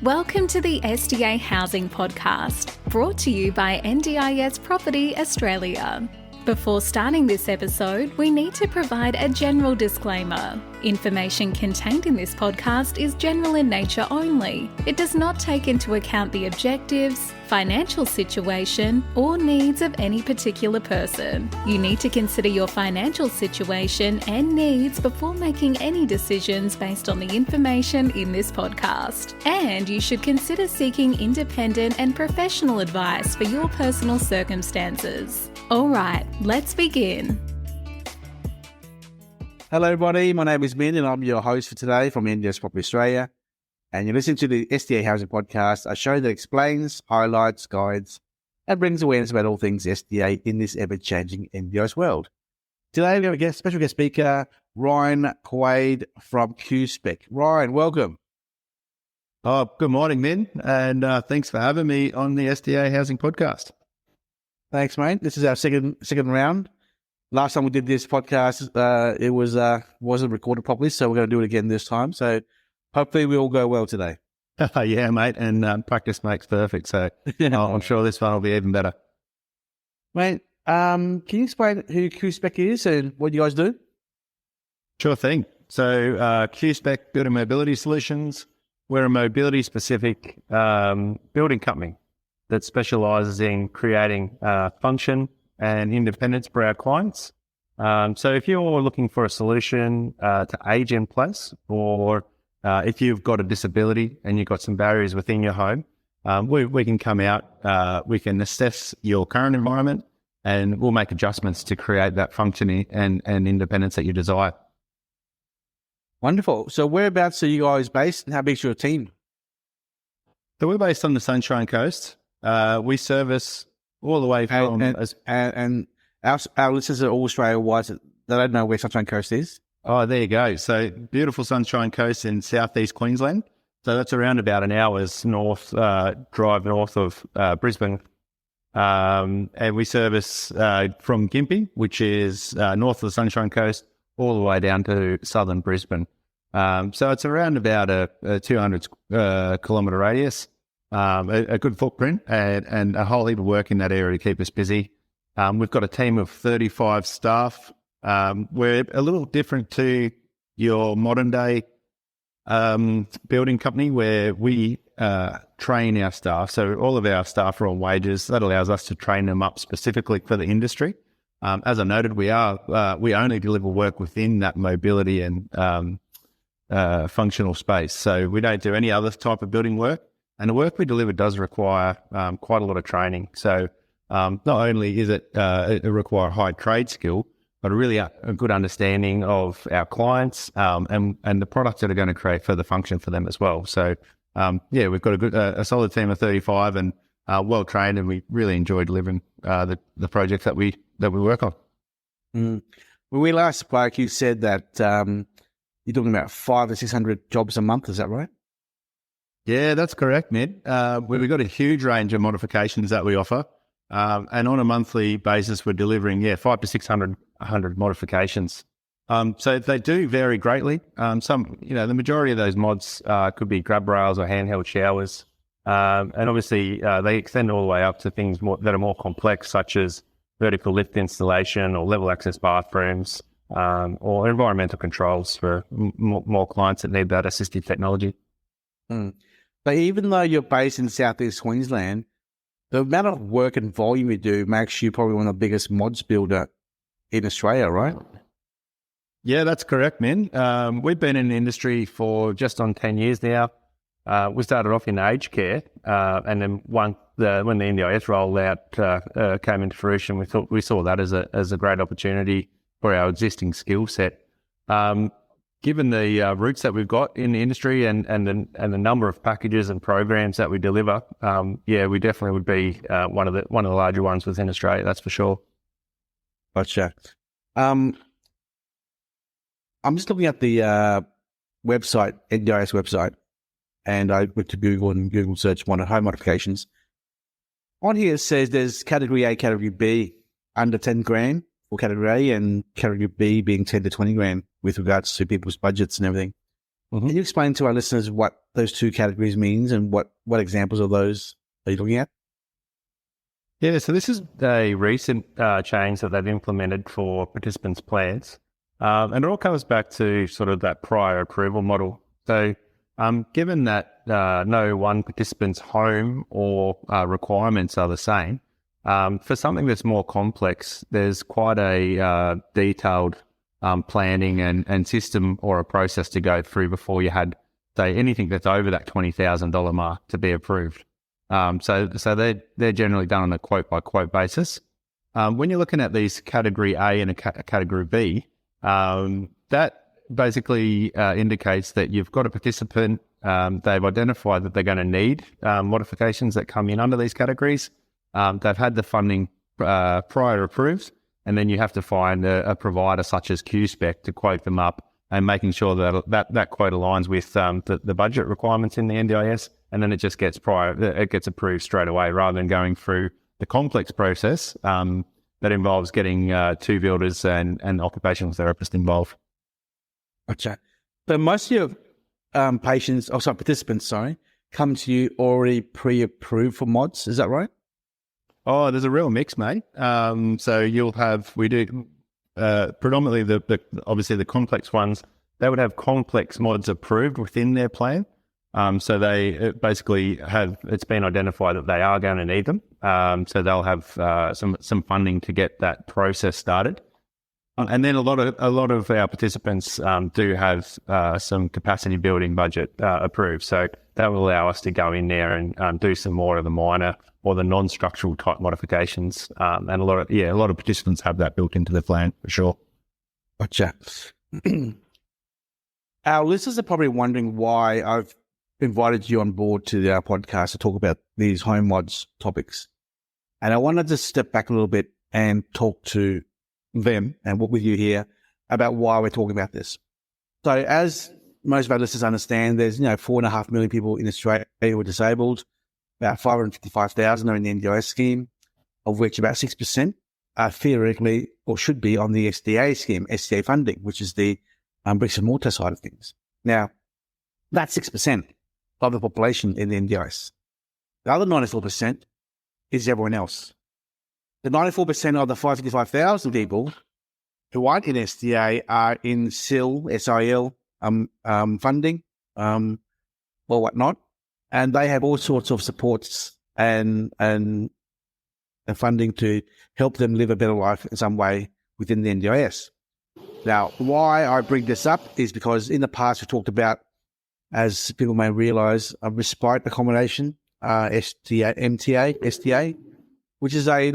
Welcome to the SDA Housing Podcast, brought to you by NDIS Property Australia. Before starting this episode, we need to provide a general disclaimer. Information contained in this podcast is general in nature only. It does not take into account the objectives, financial situation, or needs of any particular person. You need to consider your financial situation and needs before making any decisions based on the information in this podcast. And you should consider seeking independent and professional advice for your personal circumstances. All right, let's begin. Hello everybody, my name is Minh and I'm your host for today from NDIS Property Australia, and you're listening to the SDA Housing Podcast, a show that explains, highlights, guides and brings awareness about all things SDA in this ever-changing NDIS world. Today we have a special guest speaker, Ryan Quaid from Qspec. Ryan, welcome. Oh, good morning, Minh, and thanks for having me on the SDA Housing Podcast. Thanks, mate. This is our second round. Last time we did this podcast, it wasn't recorded properly, so we're going to do it again this time. So hopefully we all go well today. Yeah, mate, and practice makes perfect. So I'm sure this one will be even better. Mate, can you explain who Qspec is and what you guys do? Sure thing. So Qspec Building and Mobility Solutions, we're a mobility-specific building company that specialises in creating function and independence for our clients. So if you're looking for a solution to age in place, or if you've got a disability and you've got some barriers within your home, we can come out, we can assess your current environment, and we'll make adjustments to create that functioning and independence that you desire. Wonderful. So whereabouts are you guys based and how big's your team? So we're based on the Sunshine Coast. We service all the way from... And our listeners are all Australia-wide, so they don't know where Sunshine Coast is. Oh, there you go. So beautiful Sunshine Coast in southeast Queensland. So that's around about an hour's drive north of Brisbane. And we service from Gympie, which is north of the Sunshine Coast, all the way down to southern Brisbane. So it's around about a 200 kilometre radius. A good footprint and a whole heap of work in that area to keep us busy. We've got a team of 35 staff. We're a little different to your modern day building company where we train our staff. So all of our staff are on wages. That allows us to train them up specifically for the industry. As I noted, we only deliver work within that mobility and functional space. So we don't do any other type of building work. And the work we deliver does require quite a lot of training. So not only is it require high trade skill, but really a good understanding of our clients and the products that are going to create further function for them as well. So we've got a solid team of 35 and well trained, and we really enjoy delivering the projects that we work on. When we last spoke, you said that you're talking about 500 to 600 jobs a month. Is that right? Yeah, that's correct, Minh. We've got a huge range of modifications that we offer. And on a monthly basis, we're delivering, 500 to 600 modifications. So they do vary greatly. Some, the majority of those mods could be grab rails or handheld showers. And obviously, they extend all the way up to things that are more complex, such as vertical lift installation or level access bathrooms, or environmental controls for more clients that need that assistive technology. But even though you're based in southeast Queensland, the amount of work and volume you do makes you probably one of the biggest mods builder in Australia, right? Yeah, that's correct, Minh. We've been in the industry for just on 10 years now. We started off in aged care, and then when the NDIS rollout came into fruition, we saw that as a great opportunity for our existing skill set. Given the roots that we've got in the industry and the number of packages and programs that we deliver, we definitely would be one of the larger ones within Australia. That's for sure. Gotcha. I'm just looking at the website, NDIS website, and I went to Google and Google search one of home modifications. On here it says there's category A, category B, under 10 grand. For category A and category B being 10 to 20 grand with regards to people's budgets and everything. Can you explain to our listeners what those two categories means and what examples of those are you looking at? Yeah, so this is a recent change that they've implemented for participants' plans. And it all comes back to sort of that prior approval model. So given that no one participant's home or requirements are the same, for something that's more complex, there's quite a detailed planning and system or a process to go through before you had, say, anything that's over that $20,000 mark to be approved. So they're generally done on a quote by quote basis. When you're looking at these category A and a category B, that basically indicates that you've got a participant. They've identified that they're going to need modifications that come in under these categories. They've had the funding prior approved, and then you have to find a provider such as Qspec to quote them up and making sure that quote aligns with the budget requirements in the NDIS, and then it just gets approved straight away rather than going through the complex process that involves getting two builders and occupational therapists involved. Gotcha. But most of your participants, come to you already pre-approved for mods. Is that right? Oh, there's a real mix, mate. So we do predominantly obviously the complex ones. They would have complex mods approved within their plan. So they basically it's been identified that they are going to need them. So they'll have some funding to get that process started. And then a lot of our participants do have some capacity building budget approved. So that will allow us to go in there and do some more of the minor or the non-structural type modifications. And a lot of participants have that built into the plan for sure. Gotcha. Our listeners are probably wondering why I've invited you on board to our podcast to talk about these home mods topics. And I wanted to step back a little bit and talk to them and work with you here about why we're talking about this. So as most of our listeners understand, there's 4.5 million people in Australia who are disabled. About 555,000 are in the NDIS scheme, of which about 6% are theoretically or should be on the SDA scheme, SDA funding, which is the bricks and mortar side of things. Now, that's 6% of the population in the NDIS. The other 94% is everyone else. The 94% of the 555,000 people who aren't in SDA are in SIL funding or whatnot, and they have all sorts of supports and funding to help them live a better life in some way within the NDIS. Now, why I bring this up is because in the past we talked about, as people may realise, a respite accommodation, SDA, which is a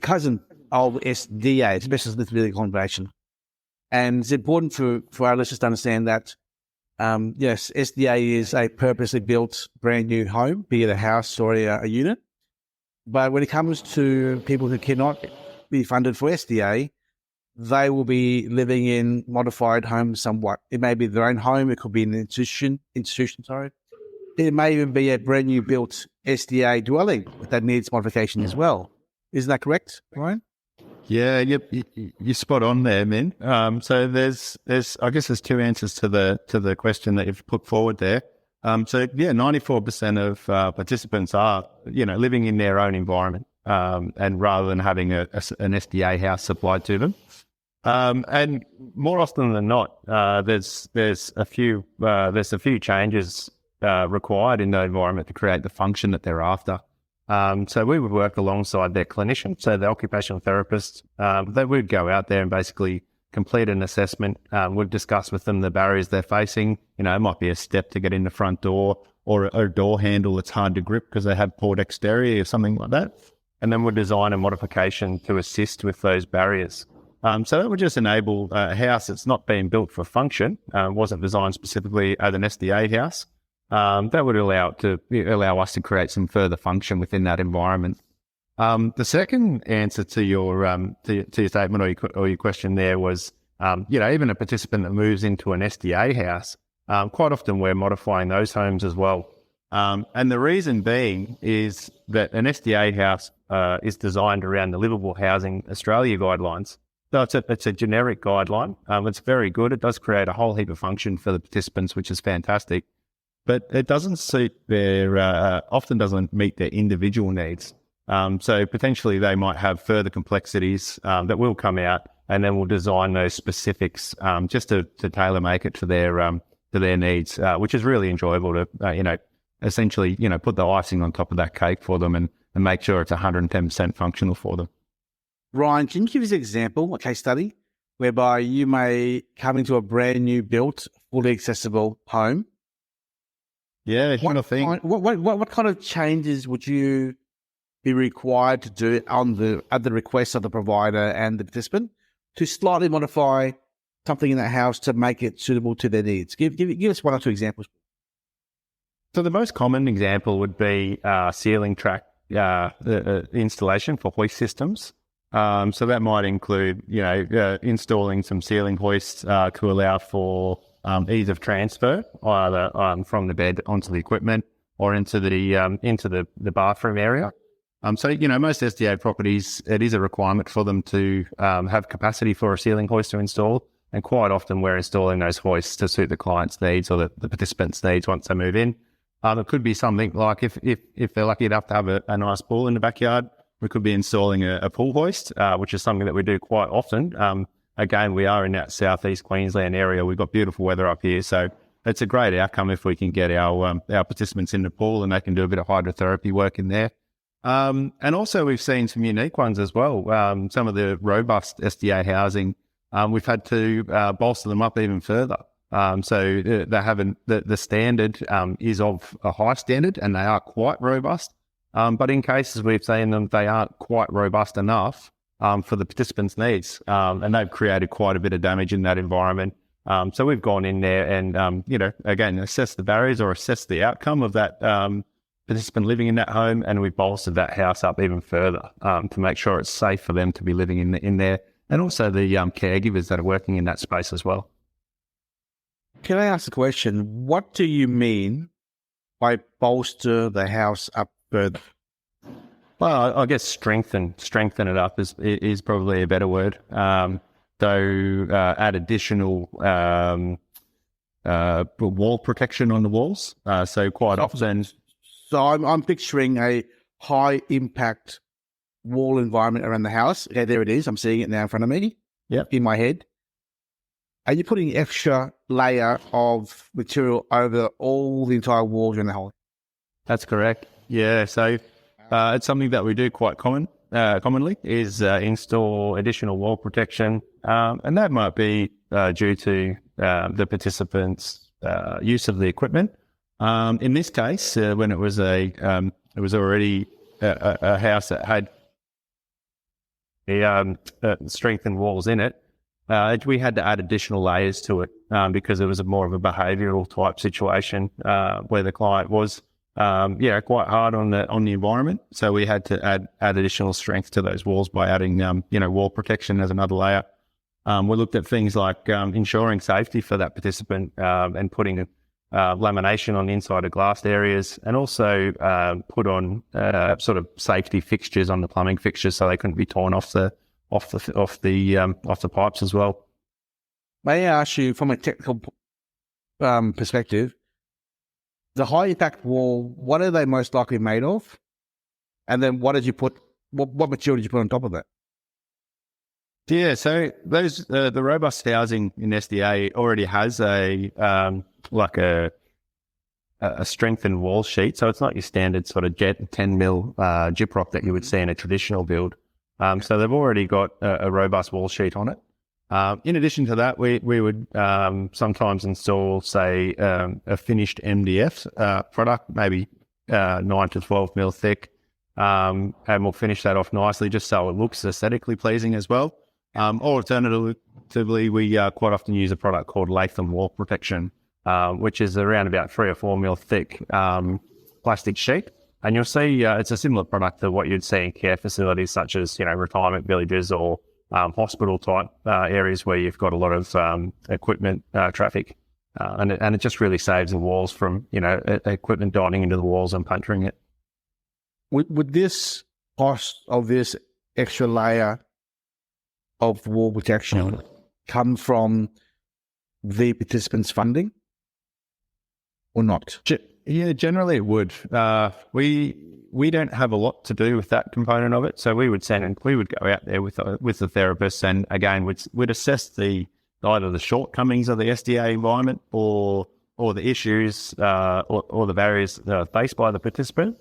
cousin of SDA, Specialist Disability Accommodation. And it's important for our listeners to understand that, yes, SDA is a purposely built brand new home, be it a house or a unit. But when it comes to people who cannot be funded for SDA, they will be living in modified homes somewhat. It may be their own home. It could be an institution. It may even be a brand new built SDA dwelling that needs modification as well. Isn't that correct, Ryan? Yeah, you're spot on there, Minh. So there's I guess there's two answers to the question that you've put forward there. 94% of participants are living in their own environment, and rather than having an SDA house supplied to them. And more often than not, there's a few changes required in the environment to create the function that they're after. So we would work alongside their clinician, so the occupational therapist. They would go out there and basically complete an assessment. We'd discuss with them the barriers they're facing. It might be a step to get in the front door or a door handle that's hard to grip because they have poor dexterity or something like that. And then we'd design a modification to assist with those barriers. So that would just enable a house that's not being built for function, wasn't designed specifically as an SDA house. That would allow us to create some further function within that environment. The second answer to your statement or your question there was, even a participant that moves into an SDA house, quite often we're modifying those homes as well. And the reason being is that an SDA house is designed around the Livable Housing Australia guidelines. So it's a generic guideline. It's very good. It does create a whole heap of function for the participants, which is fantastic. But it doesn't suit often doesn't meet their individual needs. So potentially they might have further complexities that will come out, and then we'll design those specifics just to tailor make it to their needs, which is really enjoyable to essentially put the icing on top of that cake for them and make sure it's 110% functional for them. Ryan, can you give us an example, a case study, whereby you may come into a brand new built, fully accessible home? Yeah, kind of thing. What kind of changes would you be required to do at the request of the provider and the participant to slightly modify something in that house to make it suitable to their needs? Give us one or two examples. So the most common example would be ceiling track installation for hoist systems. So that might include, installing some ceiling hoists to allow for ease of transfer, either from the bed onto the equipment or into the bathroom area. So most SDA properties, it is a requirement for them to have capacity for a ceiling hoist to install, and quite often we're installing those hoists to suit the client's needs or the participant's needs once they move in. It could be something like if they're lucky enough to have a nice pool in the backyard, we could be installing a pool hoist, which is something that we do quite often. Again, we are in that southeast Queensland area. We've got beautiful weather up here, so it's a great outcome if we can get our participants in the pool and they can do a bit of hydrotherapy work in there. And also we've seen some unique ones as well. Some of the robust SDA housing, we've had to bolster them up even further. So they haven't, the standard is of a high standard, and they are quite robust. But in cases we've seen them, they aren't quite robust enough for the participants' needs. And they've created quite a bit of damage in that environment. So we've gone in there and, again, assess the barriers or assess the outcome of that participant living in that home, and we've bolstered that house up even further to make sure it's safe for them to be living in there, and also the caregivers that are working in that space as well. Can I ask a question? What do you mean by bolster the house up further? Well, I guess strengthen it up is probably a better word. So add additional wall protection on the walls. So quite often. So I'm picturing a high impact wall environment around the house. Okay, there it is. I'm seeing it now in front of me. Yep. In my head. Are you putting extra layer of material over all the entire walls in the whole? That's correct. Yeah. So it's something that we do quite commonly is install additional wall protection, and that might be due to the participants' use of the equipment. In this case, when it was already a house that had the strengthened walls in it, we had to add additional layers to it because it was more of a behavioural type situation where the client was quite hard on the environment. So we had to add additional strength to those walls by adding wall protection as another layer. We looked at things like ensuring safety for that participant and putting lamination on the inside of glassed areas, and also put on sort of safety fixtures on the plumbing fixtures so they couldn't be torn off the pipes as well. May I ask you, from a technical perspective, the high impact wall, what are they most likely made of? And then what material did you put on top of that? Yeah, so those the robust housing in SDA already has a strengthened wall sheet. So it's not your standard sort of 10 mil gyprock that you would see in a traditional build. So they've already got a robust wall sheet on it. In addition to that, we would sometimes install, say, a finished MDF product, maybe 9 to 12 mil thick, and we'll finish that off nicely just so it looks aesthetically pleasing as well. Alternatively, we quite often use a product called Latham Wall Protection, which is around about 3 or 4 mil thick plastic sheet. And you'll see it's a similar product to what you'd see in care facilities such as, retirement villages or hospital type areas where you've got a lot of equipment traffic. And it just really saves the walls from, equipment dining into the walls and puncturing it. Would this cost of this extra layer of wall protection come from the participants' funding or not? Yeah, generally it would. We don't have a lot to do with that component of it, so we would go out there with the therapists, and again, we'd assess either the shortcomings of the SDA environment or the issues or the barriers faced by the participant.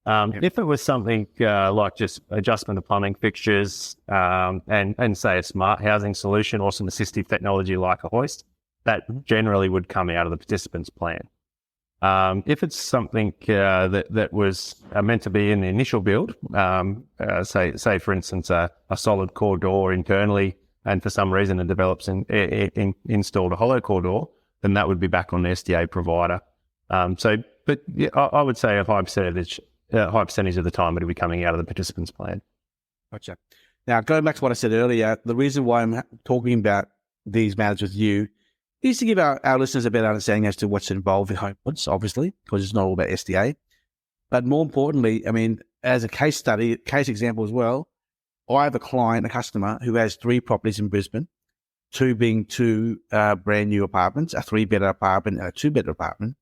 If it was something like just adjustment of plumbing fixtures and say a smart housing solution or some assistive technology like a hoist, that generally would come out of the participant's plan. If it's something that was meant to be in the initial build, say for instance a solid core door internally, and for some reason the develops installed a hollow core door, then that would be back on the SDA provider. But yeah, I would say a high percentage of the time it'll be coming out of the participant's plan. Gotcha. Now, going back to what I said earlier, the reason why I'm talking about these matters with you is to give our listeners a better understanding as to what's involved with home mods, obviously, because it's not all about SDA. But more importantly, I mean, as a case example as well, I have a customer who has 3 properties in Brisbane, 2 being 2 brand new apartments, a 3-bedroom apartment and a 2-bedroom apartment,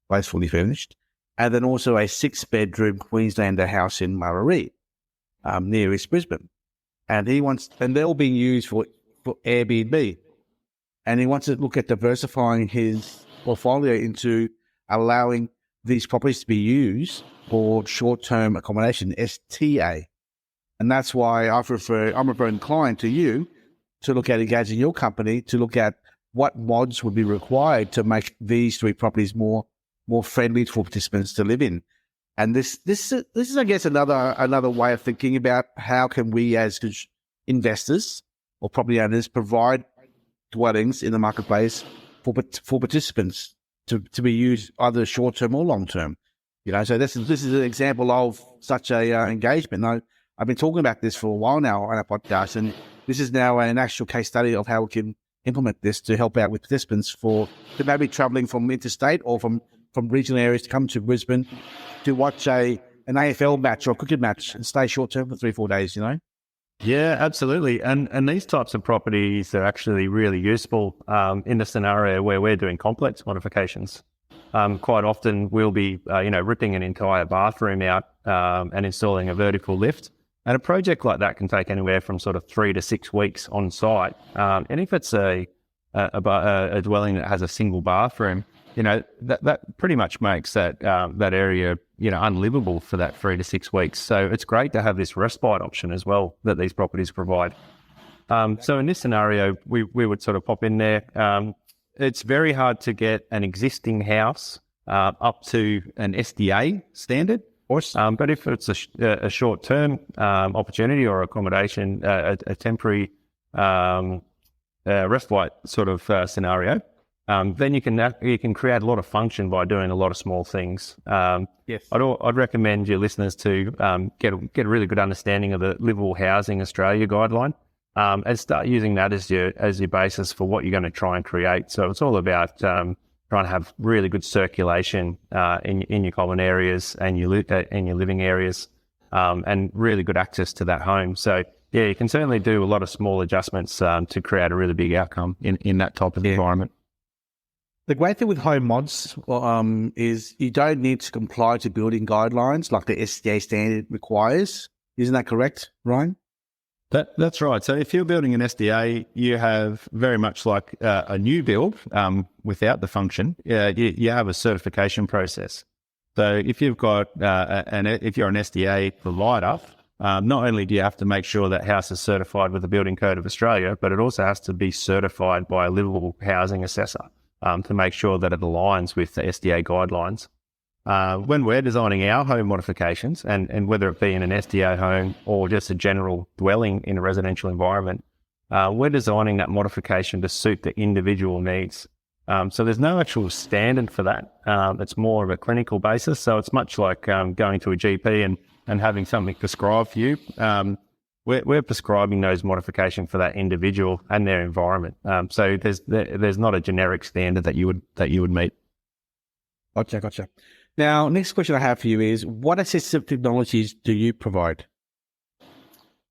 both fully furnished, and then also a 6-bedroom Queenslander house in Murray, near East Brisbane. And they're all being used for Airbnb. And he wants to look at diversifying his portfolio into allowing these properties to be used for short-term accommodation, STA. And that's why I'm referring the client to you to look at engaging your company to look at what mods would be required to make these 3 properties more friendly for participants to live in. And this is, I guess, another way of thinking about how can we as investors or property owners provide dwellings in the marketplace for participants to be used either short term or long term. So this is an example of such a engagement. Now, I've been talking about this for a while now on our podcast, and this is now an actual case study of how we can implement this to help out with participants to maybe travelling from interstate or from regional areas to come to Brisbane to watch an AFL match or a cricket match and stay short term for 3-4 days. Yeah, absolutely. And these types of properties are actually really useful in the scenario where we're doing complex modifications. Quite often we'll be, ripping an entire bathroom out and installing a vertical lift. And a project like that can take anywhere from sort of 3 to 6 weeks on site. And if it's a dwelling that has a single bathroom, that pretty much makes that area, unlivable for that 3 to 6 weeks. So it's great to have this respite option as well that these properties provide. So in this scenario, we would sort of pop in there. It's very hard to get an existing house up to an SDA standard. But if it's a short-term opportunity or accommodation, a temporary respite sort of scenario, then you can create a lot of function by doing a lot of small things. Yes. I'd recommend your listeners to get a really good understanding of the Livable Housing Australia guideline and start using that as your basis for what you're going to try and create. So it's all about trying to have really good circulation in your common areas and your living areas, and really good access to that home. So yeah, you can certainly do a lot of small adjustments to create a really big outcome in that type of environment. The great thing with home mods is you don't need to comply to building guidelines like the SDA standard requires. Isn't that correct, Ryan? That's right. So if you're building an SDA, you have very much like a new build without the function. You have a certification process. So if you've got if you're an SDA provider, not only do you have to make sure that house is certified with the Building Code of Australia, but it also has to be certified by a livable housing assessor to make sure that it aligns with the SDA guidelines. When we're designing our home modifications, and whether it be in an SDA home or just a general dwelling in a residential environment, we're designing that modification to suit the individual needs. So there's no actual standard for that. It's more of a clinical basis. So it's much like going to a GP and having something prescribed for you. We're prescribing those modifications for that individual and their environment. So there's not a generic standard that you would meet. Gotcha. Now, next question I have for you is, what assistive technologies do you provide?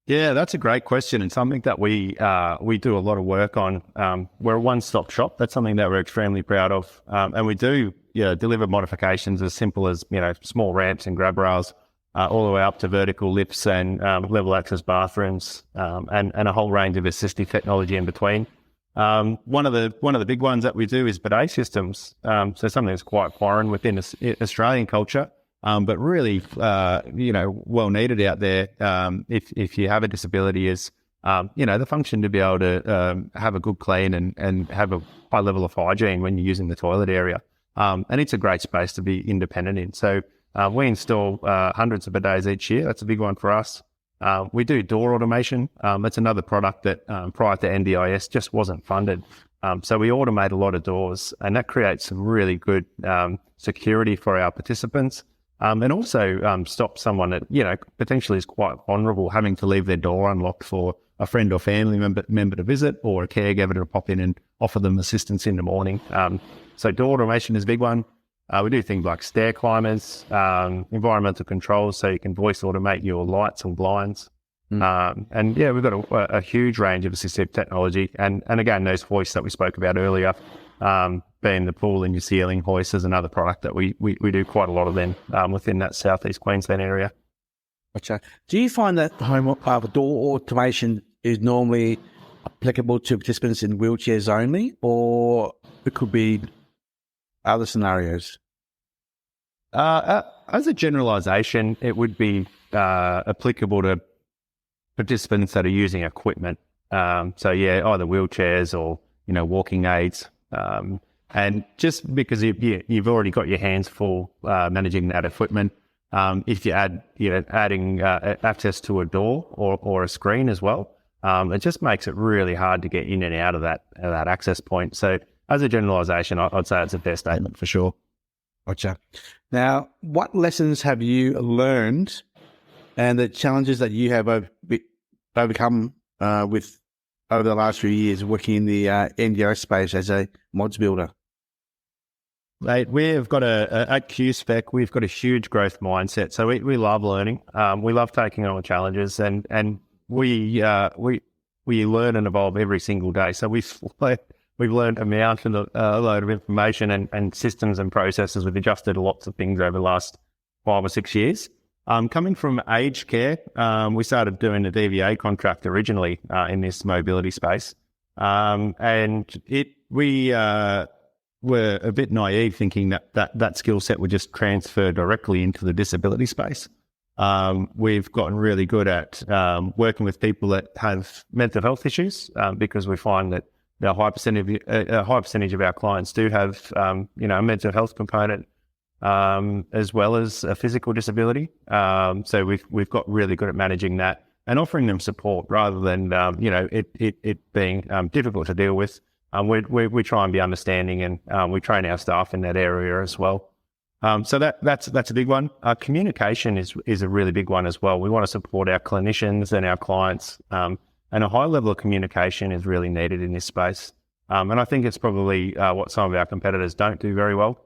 Yeah, that's a great question, and something that we do a lot of work on. We're a one-stop shop. That's something that we're extremely proud of, and we do deliver modifications as simple as small ramps and grab rails, all the way up to vertical lifts and level access bathrooms, and a whole range of assistive technology in between. One of the big ones that we do is bidet systems. So something that's quite foreign within Australian culture. But really, well needed out there. If you have a disability, is the function to be able to have a good clean and have a high level of hygiene when you're using the toilet area. And it's a great space to be independent in. So we install hundreds of bidets each year. That's a big one for us. We do door automation. That's another product that prior to NDIS just wasn't funded. So we automate a lot of doors, and that creates some really good security for our participants. And also stop someone that, potentially is quite vulnerable having to leave their door unlocked for a friend or family member to visit, or a caregiver to pop in and offer them assistance in the morning. So door automation is a big one. We do things like stair climbers, environmental controls, so you can voice automate your lights and blinds. We've got a huge range of assistive technology. And again, those hoists that we spoke about earlier, being the pool in your ceiling hoist is another product that we do quite a lot of them within that southeast Queensland area. Gotcha. Do you find that door automation is normally applicable to participants in wheelchairs only, or it could be other scenarios? As a generalisation, it would be applicable to participants that are using equipment. Either wheelchairs or walking aids. And just because you've already got your hands full managing that equipment, if you add adding access to a door or a screen as well, it just makes it really hard to get in and out of that access point. So as a generalisation, I'd say it's a fair statement for sure. Gotcha. Now, what lessons have you learned, and the challenges that you have overcome with over the last few years working in the NDIS space as a mods builder? Mate, we've got at Qspec, we've got a huge growth mindset. So we love learning. We love taking on challenges, and we learn and evolve every single day. So we've learned a mountain, a load of information and systems and processes. We've adjusted lots of things over the last 5 or 6 years. Coming from aged care, we started doing a DVA contract originally in this mobility space, and we were a bit naive thinking that skill set would just transfer directly into the disability space. We've gotten really good at working with people that have mental health issues because we find that a high percentage of our clients do have a mental health component as well as a physical disability. So we've got really good at managing that and offering them support rather than it being difficult to deal with. We try and be understanding, and we train our staff in that area as well. So that's a big one. Communication is a really big one as well. We want to support our clinicians and our clients, and a high level of communication is really needed in this space. And I think it's probably what some of our competitors don't do very well.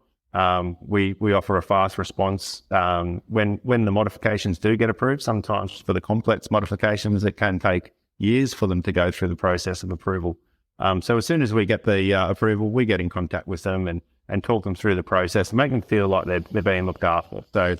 We offer a fast response when the modifications do get approved. Sometimes for the complex modifications, it can take years for them to go through the process of approval. So as soon as we get the approval, we get in contact with them and talk them through the process and make them feel like they're being looked after. So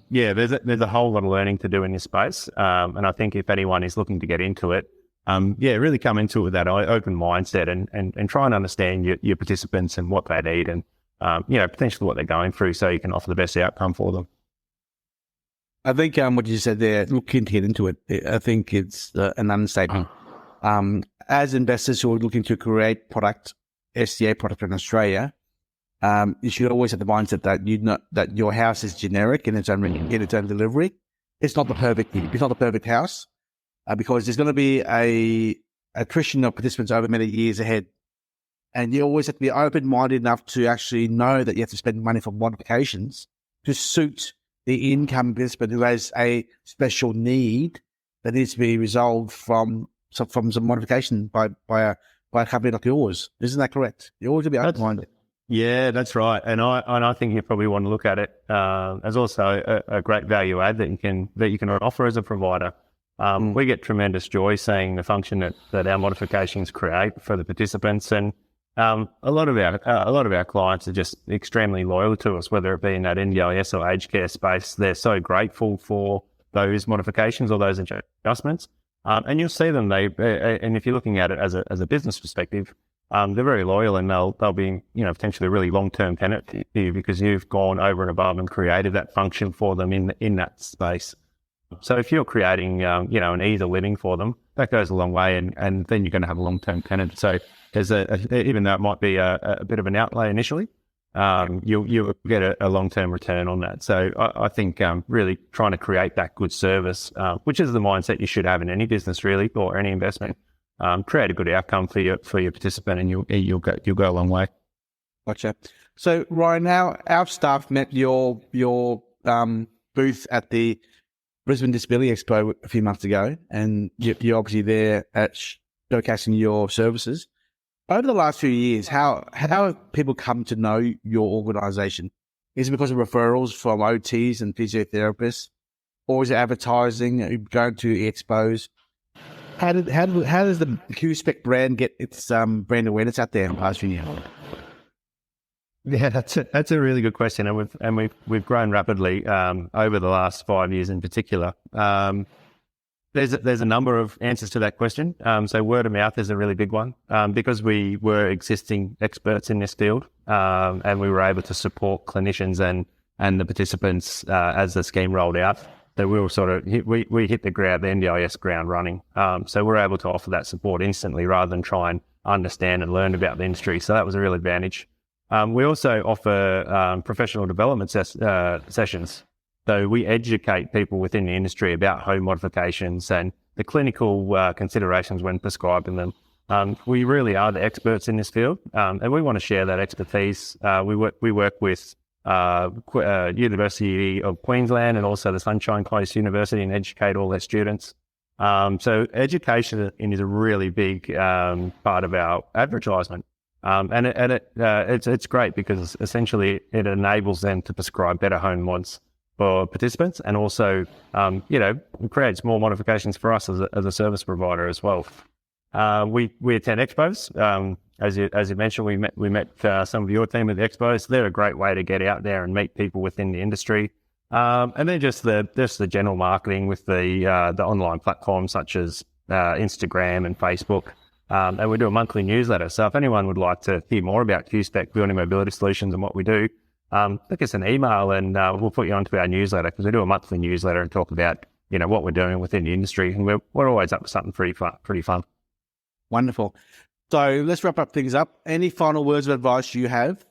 yeah, there's a whole lot of learning to do in this space. And I think if anyone is looking to get into it, really come into it with that open mindset and try and understand your participants and what they need and, potentially what they're going through so you can offer the best outcome for them. I think what you said there, looking to get into it, I think it's an understatement. As investors who are looking to create SDA product in Australia, you should always have the mindset that your house is generic in its own delivery. It's not the perfect house, because there's going to be a attrition of participants over many years ahead. And you always have to be open-minded enough to actually know that you have to spend money for modifications to suit the income participant who has a special need that needs to be resolved from some modification by a company like yours. Isn't that correct? You always have to be open-minded. Yeah, that's right. And I think you probably want to look at it as also a great value add that you can offer as a provider. We get tremendous joy seeing the function that our modifications create for the participants, and a lot of our clients are just extremely loyal to us, whether it be in that NDIS or aged care space. They're so grateful for those modifications or those adjustments, and you'll see them. And if you're looking at it as a business perspective, they're very loyal, and they'll be potentially a really long-term tenant to you because you've gone over and above and created that function for them in that space. So if you're creating, an ease of living for them, that goes a long way, and then you're going to have a long-term tenant. So there's even though it might be a bit of an outlay initially, you'll get a long-term return on that. So I think really trying to create that good service, which is the mindset you should have in any business really, or any investment, create a good outcome for your participant, and you'll go a long way. Gotcha. So Ryan, now our staff met your booth at the Brisbane Disability Expo a few months ago, and you're obviously there at showcasing your services. Over the last few years, how have people come to know your organisation? Is it because of referrals from OTs and physiotherapists, or is it advertising, going to expos? How does the Qspec brand get its brand awareness out there in the past few years? Yeah, that's a really good question, and we've grown rapidly over the last 5 years in particular. There's a number of answers to that question. So word of mouth is a really big one, because we were existing experts in this field, and we were able to support clinicians and the participants as the scheme rolled out. So we were we hit the NDIS ground running. So we're able to offer that support instantly rather than try and understand and learn about the industry. So that was a real advantage. We also offer professional development sessions. So we educate people within the industry about home modifications and the clinical considerations when prescribing them. We really are the experts in this field, and we want to share that expertise. We work with University of Queensland and also the Sunshine Coast University, and educate all their students. So education is a really big part of our advertisement. And it's great because essentially it enables them to prescribe better home mods for participants, and also creates more modifications for us as a service provider as well. We attend expos. As you mentioned, we met some of your team at the expos. So they're a great way to get out there and meet people within the industry. And then just the general marketing with the online platforms such as Instagram and Facebook. And we do a monthly newsletter. So if anyone would like to hear more about Qspec Building and Mobility Solutions and what we do, click us an email, and we'll put you onto our newsletter, because we do a monthly newsletter and talk about what we're doing within the industry, and we're always up to something pretty fun. Wonderful. So let's wrap up things up. Any final words of advice you have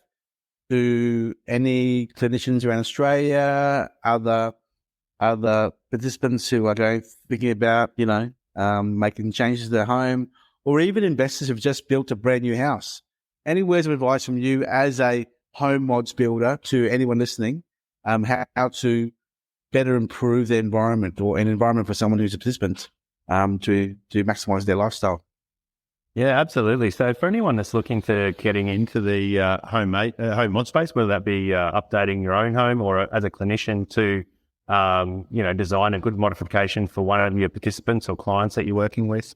to any clinicians around Australia, other participants who are thinking about making changes to their home, or even investors who've just built a brand new house? Any words of advice from you as a home mods builder to anyone listening, how to better improve their environment, or an environment for someone who's a participant, to maximize their lifestyle? Yeah, absolutely. So for anyone that's looking to getting into the home mod space, whether that be updating your own home, or as a clinician to design a good modification for one of your participants or clients that you're working with,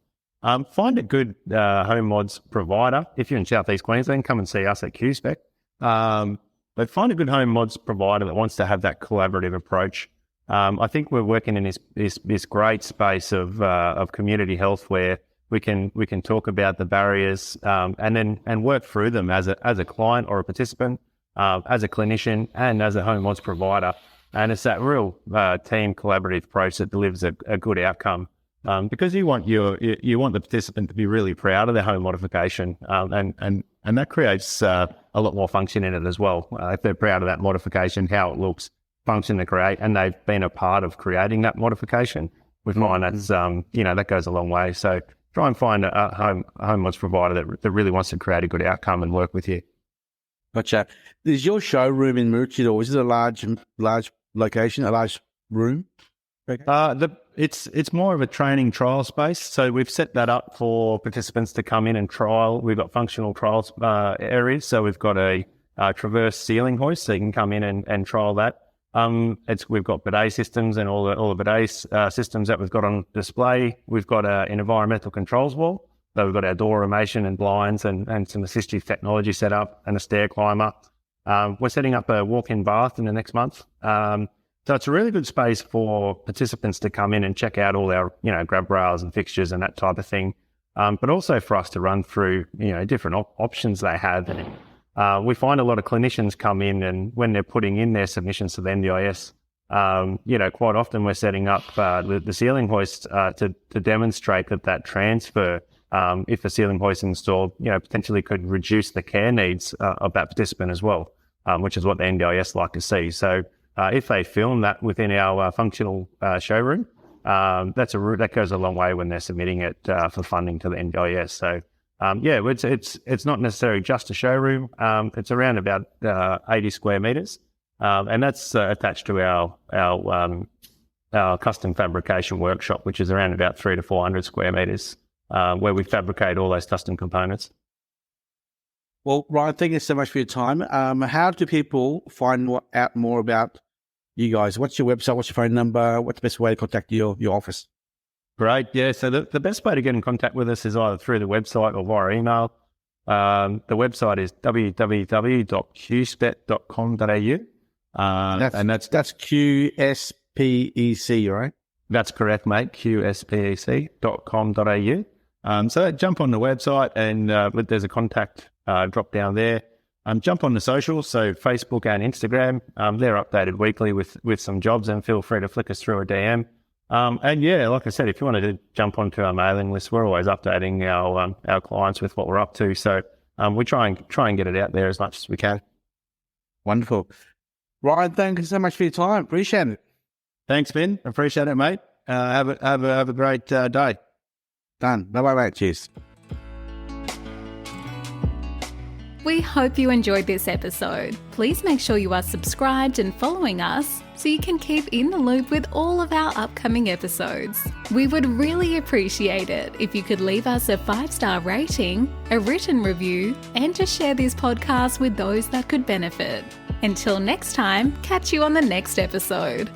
find a good home mods provider. If you're in Southeast Queensland, come and see us at Qspec. But find a good home mods provider that wants to have that collaborative approach. I think we're working in this great space of community health, where we can talk about the barriers and work through them as a client or a participant, as a clinician, and as a home mods provider. And it's that real team collaborative approach that delivers a good outcome. Because you want the participant to be really proud of their home modification, and that creates a lot more function in it as well. If they're proud of that modification, how it looks, function they create, and they've been a part of creating that modification. With mine, that's that goes a long way. So try and find a home mods provider that really wants to create a good outcome and work with you. Gotcha. Is your showroom in Maroochydore, is it a large location, a large room? Okay. It's more of a training trial space. So we've set that up for participants to come in and trial. We've got functional trials areas. So we've got a traverse ceiling hoist, so you can come in and trial that. We've got bidet systems and all the bidet systems that we've got on display. We've got an environmental controls wall. So we've got our door automation and blinds and some assistive technology set up and a stair climber. We're setting up a walk-in bath in the next month. So it's a really good space for participants to come in and check out all our, grab rails and fixtures and that type of thing. But also for us to run through, different options they have. We find a lot of clinicians come in, and when they're putting in their submissions to the NDIS, quite often we're setting up the ceiling hoist to demonstrate that transfer, if a ceiling hoist installed, potentially could reduce the care needs of that participant as well, which is what the NDIS like to see. So if they film that within our functional showroom, that goes a long way when they're submitting it for funding to the NDIS. So it's not necessarily just a showroom. It's around about 80 square meters, and that's attached to our custom fabrication workshop, which is around about 300 to 400 square meters, where we fabricate all those custom components. Well, Ryan, thank you so much for your time. How do people find out more about you guys? What's your website? What's your phone number? What's the best way to contact your office? Great. Yeah. So the best way to get in contact with us is either through the website or via email. The website is www.qspec.com.au. And that's QSPEC, right? That's correct, mate. QSPEC.com.au. So jump on the website and there's a contact drop down there. Jump on the socials, so Facebook and Instagram. They're updated weekly with some jobs, and feel free to flick us through a DM. And like I said, if you wanted to jump onto our mailing list, we're always updating our clients with what we're up to. So we try and get it out there as much as we can. Wonderful. Ryan, thank you so much for your time. Appreciate it. Thanks, Ben. Appreciate it, mate. Have a great day. Done. Bye-bye, mate. Cheers. We hope you enjoyed this episode. Please make sure you are subscribed and following us so you can keep in the loop with all of our upcoming episodes. We would really appreciate it if you could leave us a 5-star rating, a written review, and to share this podcast with those that could benefit. Until next time, catch you on the next episode.